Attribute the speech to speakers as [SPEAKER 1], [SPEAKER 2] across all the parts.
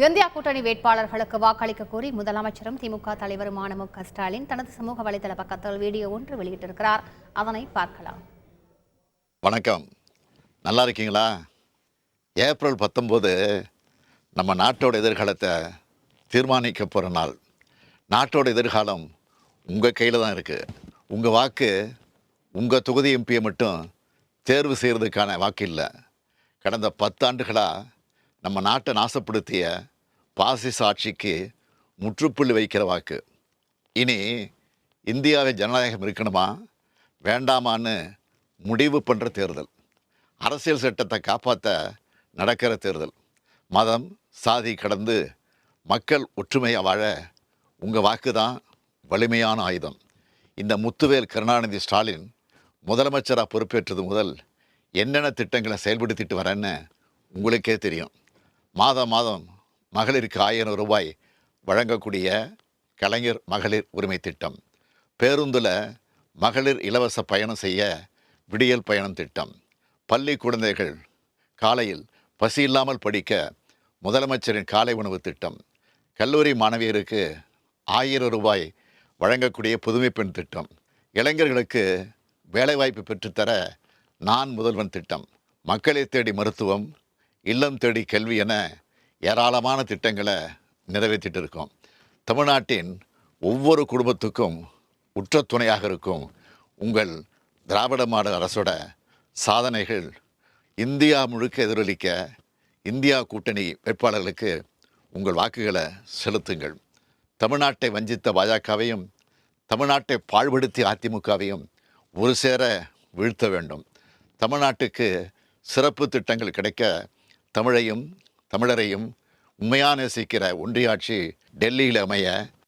[SPEAKER 1] India கூட்டணி வேட்பாளர்களுக்கு வாக்களிக்க கோரி முதலமைச்சரும் திமுக தலைவருமான மு.க. ஸ்டாலின் தனது சமூக வலைதள பக்கத்தில் வீடியோ ஒன்று வெளியிட்டிருக்கிறார். அதனை பார்க்கலாம்.
[SPEAKER 2] வணக்கம், நல்லா இருக்கீங்களா? ஏப்ரல் 19 நம்ம நாட்டோட எதிர்காலத்தை தீர்மானிக்க போகிற நாள். நாட்டோட எதிர்காலம் உங்கள் கையில் தான் இருக்குது. உங்கள் வாக்கு உங்கள் தொகுதி எம்பியை மட்டும் தேர்வு செய்கிறதுக்கான வாக்கு இல்லை. கடந்த 10 ஆண்டுகளாக நம்ம நாட்டை நாசப்படுத்திய பாசிச ஆட்சிக்கு முற்றுப்புள்ளி வைக்கிற வாக்கு. இனி இந்தியாவை ஜனநாயகம் இருக்கணுமா வேண்டாமான்னு முடிவு பண்ணுற தேர்தல். அரசியல் சட்டத்தை காப்பாற்ற நடக்கிற தேர்தல். மதம் சாதி கடந்து மக்கள் ஒற்றுமையாக வாழ உங்கள் வாக்கு தான் வலிமையான ஆயுதம். இந்த முத்துவேல் கருணாநிதி ஸ்டாலின் முதலமைச்சராக பொறுப்பேற்றது முதல் என்னென்ன திட்டங்களை செயல்படுத்திட்டு வரேன்னு உங்களுக்கே தெரியும். மாதம் மகளிருக்கு 1000 ரூபாய் வழங்கக்கூடிய கலைஞர் மகளிர் உரிமை திட்டம், பேருந்தில் மகளிர் இலவச பயணம் செய்ய விடியல் பயணம் திட்டம், பள்ளி குழந்தைகள் காலையில் பசி இல்லாமல் படிக்க முதலமைச்சரின் காலை உணவு திட்டம், கல்லூரி மாணவியருக்கு 1000 ரூபாய் வழங்கக்கூடிய புதுமை பெண் திட்டம், இளைஞர்களுக்கு வேலைவாய்ப்பு பெற்றுத்தர நான் முதல்வன் திட்டம், மக்களை தேடி மருத்துவம், இல்லம் தேடி கல்வி என ஏராளமான திட்டங்களை நிறைவேற்றிட்டு இருக்கோம். தமிழ்நாட்டின் ஒவ்வொரு குடும்பத்துக்கும் உற்ற துணையாக இருக்கும் உங்கள் திராவிட மாடல் அரசோட சாதனைகள் இந்தியா முழுக்க எதிரொலிக்க இந்தியா கூட்டணி வேட்பாளர்களுக்கு உங்கள் வாக்குகளை செலுத்துங்கள். தமிழ்நாட்டை வஞ்சித்த பாஜகவையும் தமிழ்நாட்டை பாழ்படுத்திய அதிமுகவையும் ஒரு சேர வீழ்த்த வேண்டும். தமிழ்நாட்டுக்கு சிறப்பு திட்டங்கள் கிடைக்க தமிழையும் தமிழரையும் உண்மையாக நேசிக்கிற ஒன்றிய ஆட்சி டெல்லியில் அமைய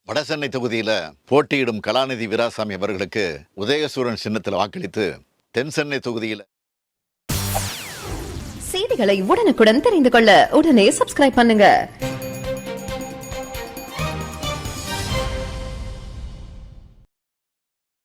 [SPEAKER 2] வடசென்னை தொகுதியில் போட்டியிடும் கலாநிதி வீராசாமி அவர்களுக்கு உதயசூரன் சின்னத்தில் வாக்களித்து தென் சென்னை தொகுதியில்
[SPEAKER 3] செய்திகளை உடனுக்குடன் தெரிந்து கொள்ள உடனே சப்ஸ்கிரைப் பண்ணுங்க.